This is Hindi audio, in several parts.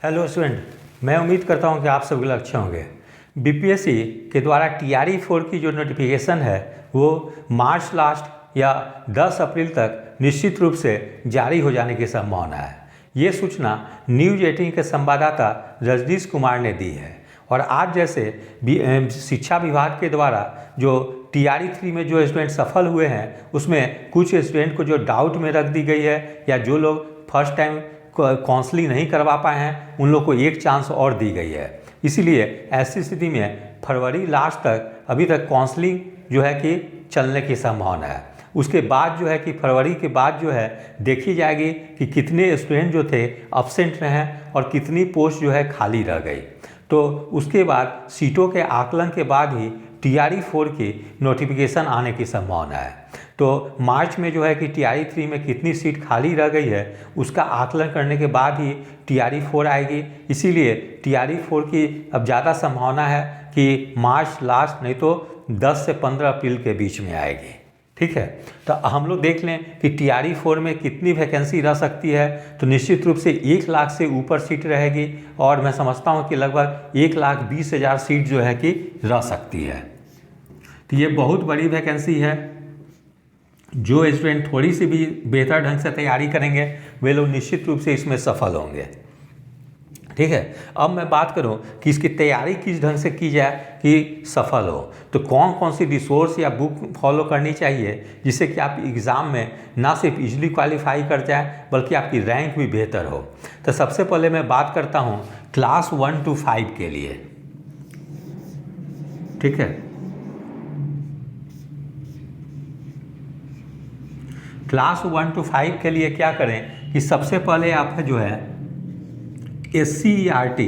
हेलो स्टूडेंट, मैं उम्मीद करता हूं कि आप सब लोग अच्छे होंगे। बीपीएससी के द्वारा TRE 4 की जो नोटिफिकेशन है वो मार्च लास्ट या 10 अप्रैल तक निश्चित रूप से जारी हो जाने की संभावना है। ये सूचना न्यूज़ 18 के संवाददाता रजनीश कुमार ने दी है। और आज जैसे शिक्षा विभाग के द्वारा जो TRE 3 में जो स्टूडेंट सफल हुए हैं उसमें कुछ स्टूडेंट को जो डाउट में रख दी गई है या जो लोग फर्स्ट टाइम काउंसलिंग नहीं करवा पाए हैं उन लोग को एक चांस और दी गई है। इसीलिए ऐसी स्थिति में फरवरी लास्ट तक अभी तक काउंसलिंग जो है कि चलने की संभावना है। उसके बाद जो है कि फरवरी के बाद जो है देखी जाएगी कि कितने स्टूडेंट जो थे अब्सेंट रहे और कितनी पोस्ट जो है खाली रह गई। तो उसके बाद सीटों के आकलन के बाद ही TRE 4 की नोटिफिकेशन आने की संभावना है। तो मार्च में जो है कि TRE 3 में कितनी सीट खाली रह गई है उसका आकलन करने के बाद ही TRE 4 आएगी। इसीलिए TRE 4 की अब ज़्यादा संभावना है कि मार्च लास्ट नहीं तो 10 से 15 अप्रैल के बीच में आएगी। ठीक है, तो हम लोग देख लें कि TRE 4 में कितनी वैकेंसी रह सकती है। तो निश्चित रूप से 1 लाख से ऊपर सीट रहेगी और मैं समझता हूं कि लगभग 1,20,000 सीट जो है कि रह सकती है। तो ये बहुत बड़ी वैकेंसी है। जो स्टूडेंट थोड़ी सी भी बेहतर ढंग से तैयारी करेंगे वे लोग निश्चित रूप से इसमें सफल होंगे। ठीक है, अब मैं बात करूं कि इसकी तैयारी किस ढंग से की जाए कि सफल हो। तो कौन कौन सी रिसोर्स या बुक फॉलो करनी चाहिए जिससे कि आप एग्ज़ाम में ना सिर्फ इजीली क्वालिफाई कर जाए बल्कि आपकी रैंक भी बेहतर हो। तो सबसे पहले मैं बात करता हूं क्लास 1 to 5 के लिए। ठीक है, क्लास 1 to 5 के लिए क्या करें कि सबसे पहले आपका जो है SCERT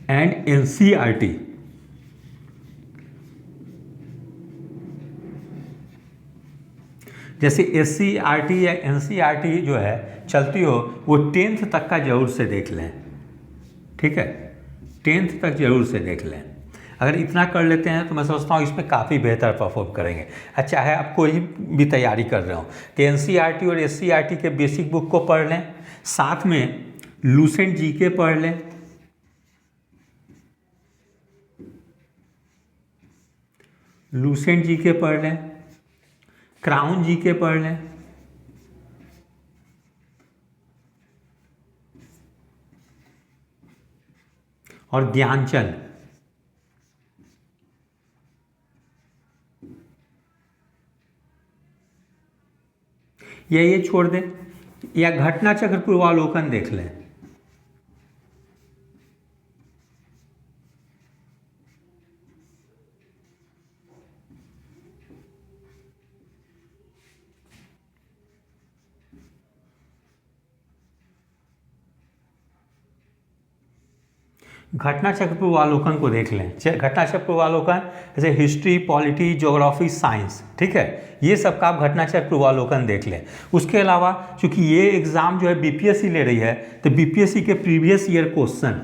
एंड NCERT जैसे SCERT या NCERT जो है चलती हो वो 10th तक का जरूर से देख लें। ठीक है, 10th तक जरूर से देख लें। अगर इतना कर लेते हैं तो मैं समझता हूँ इसमें काफ़ी बेहतर परफॉर्म करेंगे। अच्छा है, आप कोई भी तैयारी कर रहे हो तो NCERT और SCERT के बेसिक बुक को पढ़ लें, साथ में लूसेंट जीके पढ़ लें, लूसेंट जीके पढ़ लें, क्राउन जीके पढ़ लें, और ज्ञानचंद। ये छोड़ दें या घटना चक्र पूर्वावलोकन देख लें। घटना चक्र पूर्वावलोकन को देख लें। घटना चक्र पूर्वावलोकन जैसे हिस्ट्री, पॉलिटी, ज्योग्राफी, साइंस, ठीक है, ये सब का आप घटना चक्र पूर्वावलोकन देख लें। उसके अलावा चूंकि ये एग्जाम जो है बीपीएससी ले रही है तो बीपीएससी के previous year question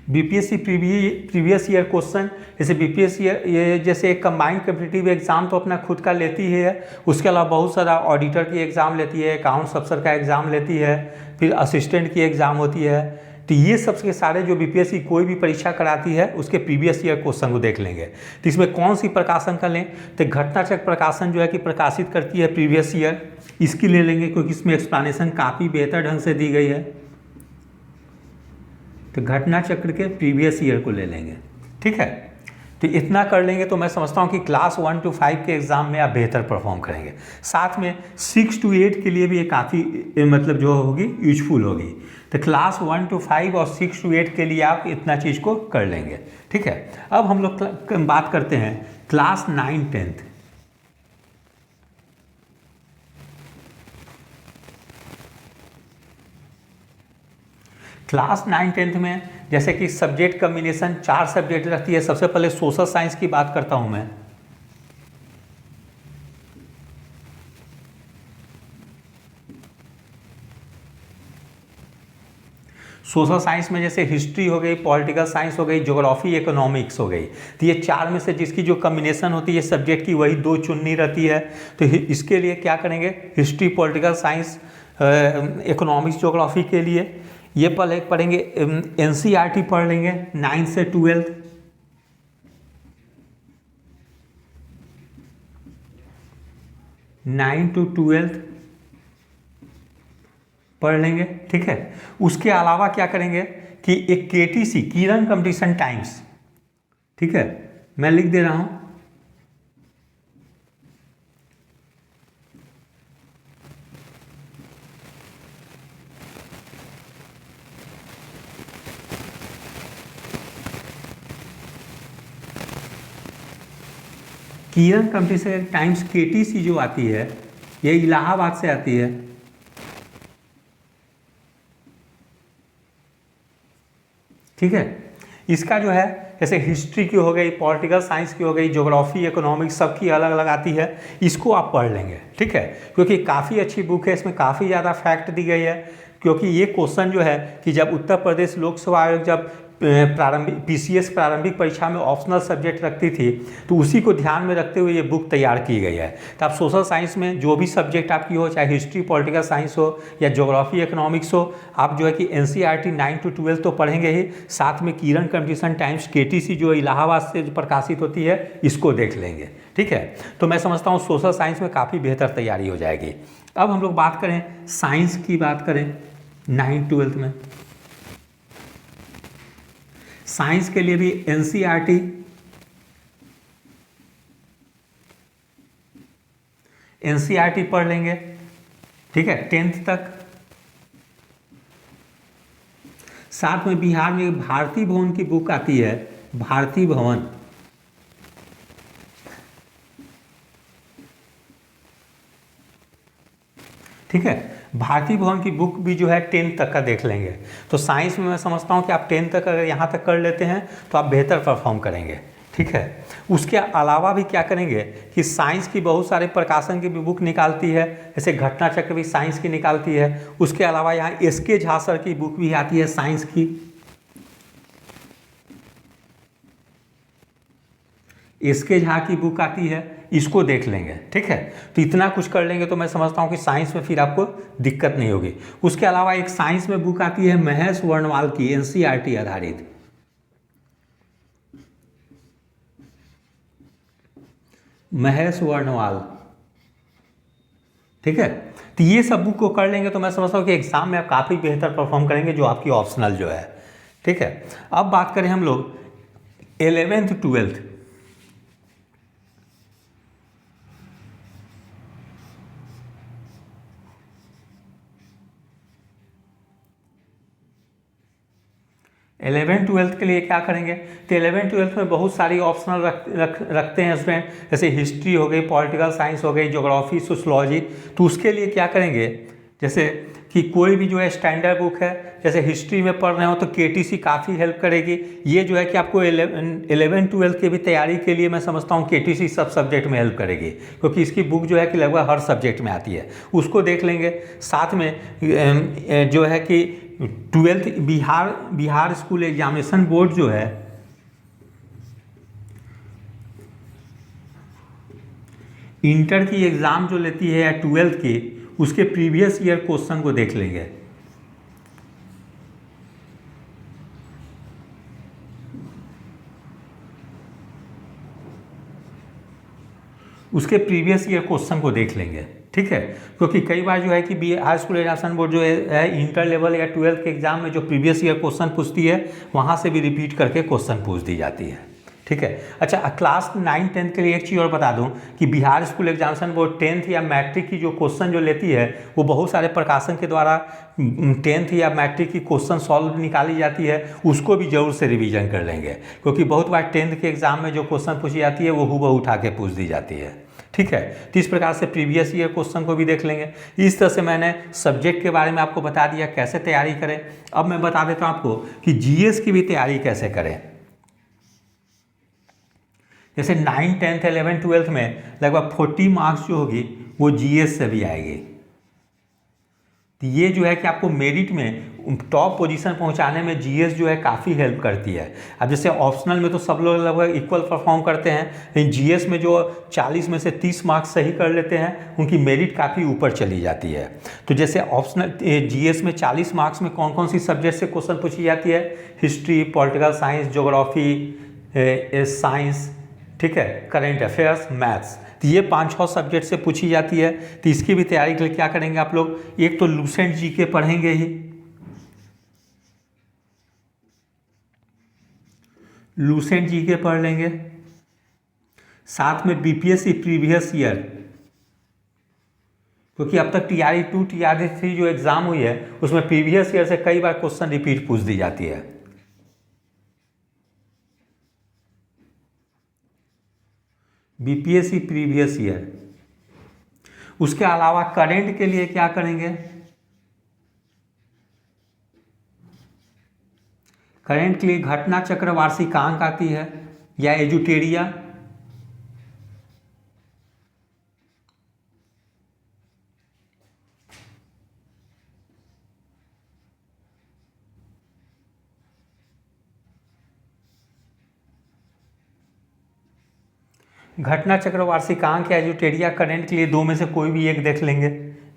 BPSC previous year question जैसे बीपीएससी ये जैसे एक कंबाइंड कॉम्पिटिटिव एग्जाम तो अपना खुद का लेती ही है। उसके अलावा बहुत सारा ऑडिटर की एग्ज़ाम लेती है, अकाउंट्स अफसर का एग्ज़ाम लेती है, फिर असिस्टेंट की एग्ज़ाम होती है। तो ये सबके सारे जो बीपीएससी कोई भी परीक्षा कराती है उसके प्रीवियस ईयर क्वेश्चन को देख लेंगे। तो इसमें कौन सी प्रकाशन का लें तो घटना चक्र प्रकाशन जो है कि प्रकाशित करती है प्रीवियस ईयर, इसकी ले लेंगे क्योंकि इसमें एक्सप्लेनेशन काफ़ी बेहतर ढंग से दी गई है। तो घटना चक्र के प्रीवियस ईयर को ले लेंगे। ठीक है, तो इतना कर लेंगे तो मैं समझता हूँ कि क्लास 1 to 5 के एग्ज़ाम में आप बेहतर परफॉर्म करेंगे। साथ में 6 to 8 के लिए भी ये काफ़ी मतलब जो होगी यूजफुल होगी। तो क्लास 1 to 5 और 6 to 8 के लिए आप इतना चीज़ को कर लेंगे। ठीक है, अब हम लोग बात करते हैं क्लास 9 10th। क्लास 9 10th में जैसे कि सब्जेक्ट कम्बिनेशन 4 सब्जेक्ट रहती है। सबसे पहले सोशल साइंस की बात करता हूं मैं। सोशल साइंस में जैसे हिस्ट्री हो गई, पॉलिटिकल साइंस हो गई, ज्योग्राफी, इकोनॉमिक्स हो गई। तो ये चार में से जिसकी जो कम्बिनेशन होती है सब्जेक्ट की, वही दो चुननी रहती है। तो इसके लिए क्या करेंगे, history, political science, economics, geography के लिए ये पढ़ेंगे। एनसीईआरटी पढ़ लेंगे 9 से 12, 9 to 12 पढ़ लेंगे, ठीक है। उसके अलावा क्या करेंगे कि एक केटीसी, किरण कंपटीशन टाइम्स, ठीक है, मैं लिख दे रहा हूं, किरण कंपटीशन टाइम्स केटीसी जो आती है, ये इलाहाबाद से आती है, ठीक है। इसका जो है जैसे हिस्ट्री की हो गई, पॉलिटिकल साइंस की हो गई, ज्योग्राफी, इकोनॉमिक्स, सबकी अलग अलग आती है, इसको आप पढ़ लेंगे, ठीक है। क्योंकि काफ़ी अच्छी बुक है, इसमें काफ़ी ज़्यादा फैक्ट दी गई है। क्योंकि ये क्वेश्चन जो है कि जब उत्तर प्रदेश लोकसभा आयोग जब प्रारंभिक पीसीएस प्रारंभिक परीक्षा में ऑप्शनल सब्जेक्ट रखती थी, तो उसी को ध्यान में रखते हुए ये बुक तैयार की गई है। तो आप सोशल साइंस में जो भी सब्जेक्ट आपकी हो, चाहे हिस्ट्री, पॉलिटिकल साइंस हो या ज्योग्राफी, इकोनॉमिक्स हो, आप जो है कि एनसीईआरटी 9 to 12 तो पढ़ेंगे ही, साथ में किरण कंपटीशन टाइम्स केटीसी जो इलाहाबाद से प्रकाशित होती है, इसको देख लेंगे, ठीक है। तो मैं समझता हूँ सोशल साइंस में काफ़ी बेहतर तैयारी हो जाएगी। अब हम लोग बात करें साइंस की, बात करें 9-12 में साइंस के लिए भी एनसीईआरटी, एनसीईआरटी पढ़ लेंगे, ठीक है, 10th तक। साथ में बिहार में भारती भवन की बुक आती है, भारती भवन, ठीक है। भारती भवन की बुक भी जो है 10th तक का देख लेंगे। तो साइंस में मैं समझता हूँ कि आप 10th तक अगर यहाँ तक कर लेते हैं तो आप बेहतर परफॉर्म करेंगे, ठीक है। उसके अलावा भी क्या करेंगे कि साइंस की बहुत सारे प्रकाशन की भी बुक निकालती है, जैसे घटना चक्र भी साइंस की निकालती है। उसके अलावा यहाँ एसके झा सर की बुक भी आती है साइंस की, एसके झा की बुक आती है, इसको देख लेंगे, ठीक है। तो इतना कुछ कर लेंगे तो मैं समझता हूँ कि साइंस में फिर आपको दिक्कत नहीं होगी। उसके अलावा एक साइंस में बुक आती है महेश वर्णवाल की, एनसीईआरटी आधारित, महेश वर्णवाल, ठीक है। तो ये सब बुक को कर लेंगे तो मैं समझता हूँ कि एग्जाम में आप काफ़ी बेहतर परफॉर्म करेंगे, जो आपकी ऑप्शनल जो है, ठीक है। अब बात करें हम लोग 11th 12th, इलेवेंथ ट्वेल्थ के लिए क्या करेंगे, तो 11th-12th में बहुत सारी ऑप्शनल रखते हैं इसमें, जैसे हिस्ट्री हो गई, पॉलिटिकल साइंस हो गई, ज्योग्राफी, सोशलॉजी। तो उसके लिए क्या करेंगे, जैसे कि कोई भी जो है स्टैंडर्ड बुक है, जैसे हिस्ट्री में पढ़ रहे हो तो केटीसी काफ़ी हेल्प करेगी। ये जो है कि आपको 11th-12th की भी तैयारी के लिए मैं समझता हूँ केटीसी सब सब्जेक्ट में हेल्प करेगी, क्योंकि इसकी बुक जो है कि लगभग हर सब्जेक्ट में आती है, उसको देख लेंगे। साथ में जो है कि 12th Bihar school examination board जो है, इंटर की एग्ज़ाम जो लेती है या 12th की, उसके प्रीवियस ईयर क्वेश्चन को देख लेंगे। उसके प्रीवियस ईयर क्वेश्चन को देख लेंगे, ठीक है। क्योंकि कई बार जो है कि बिहार स्कूल एग्जामिनेशन बोर्ड जो है इंटर लेवल या 12th के एग्जाम में जो प्रीवियस ईयर क्वेश्चन पूछती है, वहाँ से भी रिपीट करके क्वेश्चन पूछ दी जाती है, ठीक है। अच्छा, क्लास 9-10 के लिए एक चीज़ और बता दूं कि Bihar school examination board 10th या मैट्रिक की जो क्वेश्चन जो लेती है, वो बहुत सारे प्रकाशन के द्वारा 10th या मैट्रिक की क्वेश्चन सॉल्व निकाली जाती है, उसको भी जरूर से रिवीजन कर लेंगे। क्योंकि बहुत बार 10th के एग्जाम में जो क्वेश्चन पूछी जाती है वो हूबहू उठा के पूछ दी जाती है, ठीक है। तो इस प्रकार से प्रीवियस ईयर क्वेश्चन को भी देख लेंगे। इस तरह से मैंने सब्जेक्ट के बारे में आपको बता दिया कैसे तैयारी करें। अब मैं बता देता हूँ आपको कि जीएस की भी तैयारी कैसे करें। जैसे 9, 10th, 11th, 12th में लगभग 40 मार्क्स जो होगी वो जीएस से भी आएगी। तो ये जो है कि आपको मेरिट में टॉप पोजीशन पहुंचाने में जीएस जो है काफ़ी हेल्प करती है। अब जैसे ऑप्शनल में तो सब लोग लगभग इक्वल परफॉर्म करते हैं, लेकिन जीएस में जो 40 में से 30 मार्क्स सही कर लेते हैं उनकी मेरिट काफ़ी ऊपर चली जाती है। तो जैसे ऑप्शनल जीएस में 40 मार्क्स में कौन कौन सी सब्जेक्ट से क्वेश्चन पूछी जाती है? History, political science, geography, science, ठीक है, करेंट अफेयर्स, मैथ्स। तो ये 5-6 सब्जेक्ट से पूछी जाती है। तो इसकी भी तैयारी के लिए क्या करेंगे आप लोग? एक तो लूसेंट जीके पढ़ेंगे ही, लूसेंट जीके पढ़ लेंगे, साथ में बीपीएससी प्रीवियस ईयर, क्योंकि अब तक टीआरई 2 टीआरई 3 जो एग्जाम हुई है उसमें प्रीवियस ईयर से कई बार क्वेश्चन रिपीट पूछ दी जाती है। BPSC previous year. उसके अलावा करेंट के लिए क्या करेंगे? करेंट के लिए घटना चक्र वार्षिकांक आती है या एजुटेरिया, घटना चक्र वार्षिकांक या एजुटेरिया करेंट के लिए दो में से कोई भी एक देख लेंगे,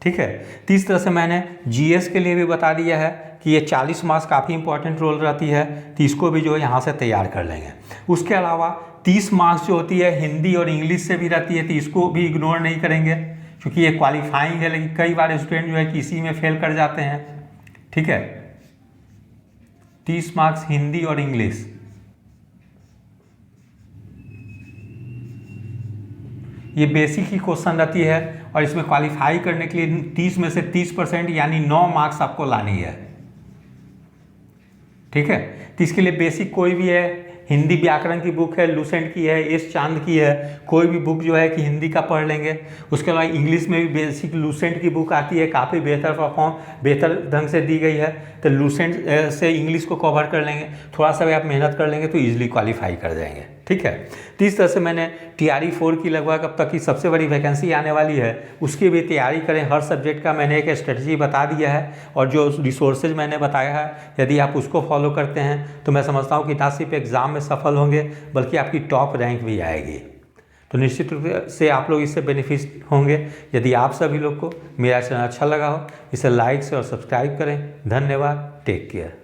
ठीक है। तो इस तरह से मैंने जीएस के लिए भी बता दिया है कि ये 40 मार्क्स काफ़ी इंपॉर्टेंट रोल रहती है, तो इसको भी जो है यहाँ से तैयार कर लेंगे। उसके अलावा 30 मार्क्स जो होती है हिंदी और इंग्लिश से भी रहती है, तो इसको भी इग्नोर नहीं करेंगे क्योंकि ये क्वालिफाइंग है, लेकिन कई बार स्टूडेंट जो है कि इसी में फेल कर जाते हैं, ठीक है। 30 मार्क्स हिंदी और इंग्लिश, ये बेसिक ही क्वेश्चन रहती है और इसमें क्वालिफाई करने के लिए 30 में से 30% यानी 9 मार्क्स आपको लानी है, ठीक है। तो इसके लिए बेसिक कोई भी है, हिंदी व्याकरण की बुक है, लूसेंट की है, एस चांद की है, कोई भी बुक जो है कि हिंदी का पढ़ लेंगे। उसके अलावा इंग्लिश में भी बेसिक लूसेंट की बुक आती है, काफ़ी बेहतर ढंग से दी गई है, तो लूसेंट से इंग्लिश को कवर कर लेंगे। थोड़ा सा भी आप मेहनत कर लेंगे तो ईजिली क्वालिफाई कर जाएंगे, ठीक है। तो इस तरह से मैंने टीआरई 4 की लगभग अब तक की सबसे बड़ी वैकेंसी आने वाली है उसकी भी तैयारी करें। हर सब्जेक्ट का मैंने एक स्ट्रेटजी बता दिया है और जो रिसोर्सेज मैंने बताया है यदि आप उसको फॉलो करते हैं तो मैं समझता हूँ कि ना सिर्फ एग्ज़ाम में सफल होंगे बल्कि आपकी टॉप रैंक भी आएगी। तो निश्चित रूप से आप लोग इससे बेनिफिट होंगे। यदि आप सभी लोग को मेरा चैनल अच्छा लगा हो इसे लाइक से और सब्सक्राइब करें। धन्यवाद, टेक केयर।